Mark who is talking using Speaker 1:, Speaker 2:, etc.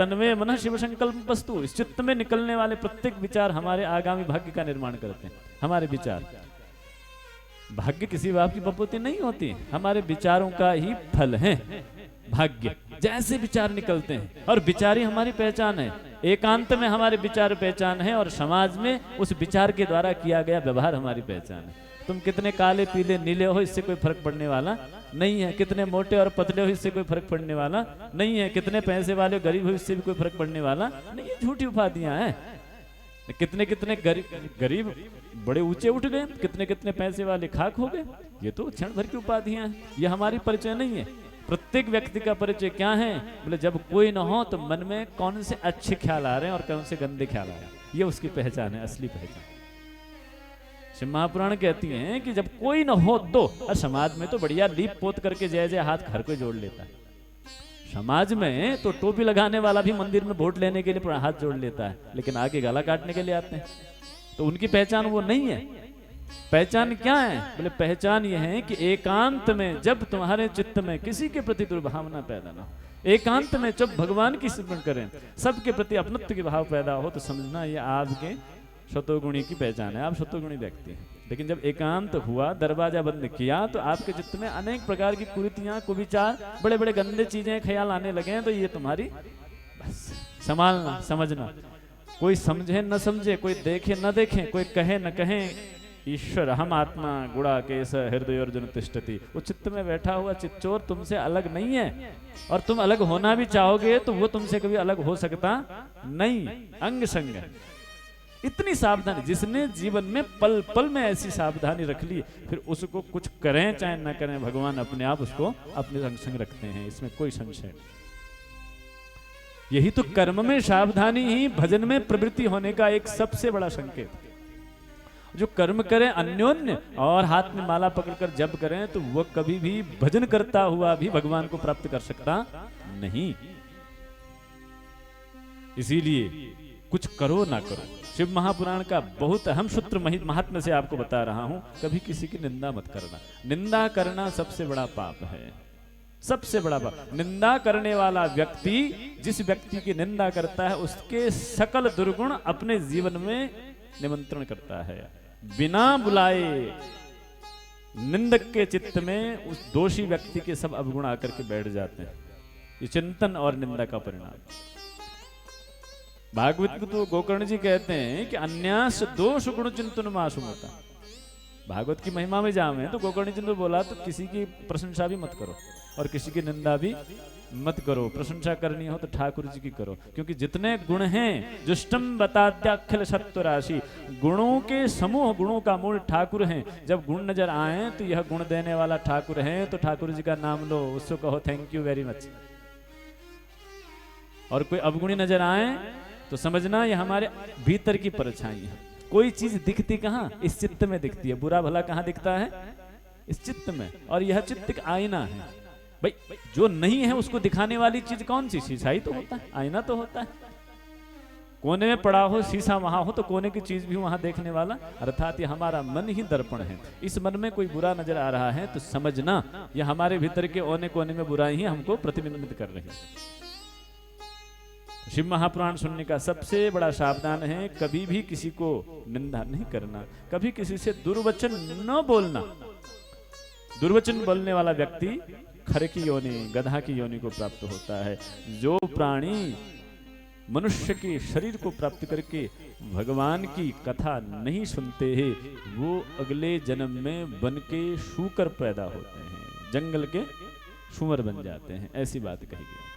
Speaker 1: तन्वे मन शिव संकल्प वस्तु, इस चित्त में निकलने वाले प्रत्येक विचार हमारे आगामी भाग्य का निर्माण करते हैं। हमारे विचार, भाग्य किसी बाप की बपोती नहीं होती, हमारे विचारों का ही फल है भाग्य। जैसे विचार निकलते हैं, और विचार ही हमारी पहचान है। एकांत में हमारे विचार पहचान है, और समाज में उस विचार के द्वारा किया गया व्यवहार हमारी पहचान है। तुम कितने काले पीले नीले हो, इससे कोई फर्क पड़ने वाला नहीं है। कितने मोटे और पतले हो, इससे कोई फर्क पड़ने वाला नहीं है। कितने पैसे वाले गरीब हो, इससे भी कोई फर्क पड़ने वाला नहीं। ये झूठी उपाधियां हैं। कितने कितने गरीब बड़े ऊंचे उठ गए, कितने कितने पैसे वाले खाक हो गए। ये तो क्षण भर की उपाधियां हैं, ये हमारी परिचय नहीं है। प्रत्येक व्यक्ति का परिचय क्या है? बोले जब कोई ना हो तो मन में कौन से अच्छे ख्याल आ रहे हैं और कौन से गंदे ख्याल आ रहे हैं, ये उसकी पहचान है, असली पहचान। शिव महापुराण कहती हैं कि जब कोई ना हो तो, और समाज में तो बढ़िया लीप पोत करके जय जय हाथ घर को जोड़ लेता है। समाज में तो टोपी लगाने वाला भी मंदिर में वोट लेने के लिए हाथ जोड़ लेता है, लेकिन आगे गला काटने के लिए आते हैं। तो उनकी पहचान वो नहीं है। पहचान क्या है? बोले पहचान ये है कि एकांत में जब तुम्हारे चित्त में किसी के प्रति दुर्भावना पैदा ना हो, एकांत में जब भगवान की स्मरण करें, सबके प्रति अपनत्व के भाव पैदा हो, तो समझना ये आपके शतोगुणी की पहचान है। आप शतोगुणी व्यक्ति हैं। लेकिन जब एकांत हुआ, दरवाजा बंद किया, तो आपके चित्त में अनेक प्रकार की कुरीतियां, कुविचार, बड़े बड़े गंदे चीजें, ख्याल आने लगे हैं। तो ये तुम्हारी बस संभालना, समझना। कोई समझे न समझे, कोई देखे न देखे, कोई कहे न कहे, ईश्वर हम आत्मा गुड़ा केस हृदय अर्जुन तिष्ठति। वो चित्त में बैठा हुआ चित्तचोर तुमसे अलग नहीं है, और तुम अलग होना भी चाहोगे तो वो तुमसे कभी अलग हो सकता नहीं। अंग संग है। इतनी सावधानी, जिसने जीवन में पल पल में ऐसी सावधानी रख ली, फिर उसको कुछ करें चाहे न करें, भगवान अपने आप उसको अपने संग संग रखते हैं, इसमें कोई संशय नहीं। यही तो कर्म में सावधानी ही भजन में प्रवृत्ति होने का एक सबसे बड़ा संकेत। जो कर्म करें अन्योन्य और हाथ में माला पकड़कर जप करें, तो वह कभी भी भजन करता हुआ भी भगवान को प्राप्त कर सकता नहीं। इसीलिए कुछ करो ना करो, शिव महापुराण का बहुत अहम सूत्र महात्म्य से आपको बता रहा हूं। कभी किसी की निंदा मत करना। निंदा करना सबसे बड़ा पाप है, सबसे बड़ा पाप। निंदा करने वाला व्यक्ति, जिस व्यक्ति की निंदा करता है, उसके सकल दुर्गुण अपने जीवन में निमंत्रण करता है। बिना बुलाए निंदक के चित्त में उस दोषी व्यक्ति के सब अवगुण आकर के बैठ जाते हैं। ये चिंतन और निंदा का परिणाम। भागवत को तो गोकर्ण जी कहते हैं कि अन्यास दोष गुण चिंतन मासुम होता। भागवत की महिमा में जामे तो गोकर्ण जी ने बोला, तो किसी की प्रशंसा भी मत करो और किसी की निंदा भी मत करो। प्रशंसा करनी हो तो ठाकुर जी की करो, क्योंकि जितने गुण हैं, जुष्टम बतात्याखिल सत्व राशि, गुणों के समूह, गुणों का मूल ठाकुर हैं। जब गुण नजर आए तो यह गुण देने वाला ठाकुर है, तो ठाकुर जी का नाम लो, उसको कहो थैंक यू वेरी मच। और कोई अवगुणी नजर आए तो समझना ये हमारे भीतर की परछाई है। कोई चीज दिखती कहाँ? इस चित्त में दिखती है। बुरा भला कहाँ दिखता है? इस चित्त में। और यह चित्त एक आईना है भाई। जो नहीं है उसको दिखाने वाली चीज कौन सी? शीशा ही तो होता है, आईना तो होता है। कोने में पड़ा हो शीशा, वहां हो तो कोने की चीज भी वहां देखने वाला। अर्थात ये हमारा मन ही दर्पण है। इस मन में कोई बुरा नजर आ रहा है तो समझना यह हमारे भीतर के ओने कोने में बुराई ही हमको प्रतिबिंबित कर रही है। शिव महापुराण सुनने का सबसे बड़ा सावधान है, कभी भी किसी को निंदा नहीं करना, कभी किसी से दुर्वचन न बोलना। दुर्वचन बोलने वाला व्यक्ति खर की योनि, गधा की योनि को प्राप्त होता है। जो प्राणी मनुष्य के शरीर को प्राप्त करके भगवान की कथा नहीं सुनते हैं, वो अगले जन्म में बन के शूकर पैदा होते हैं, जंगल के सुअर बन जाते हैं। ऐसी बात कही गई।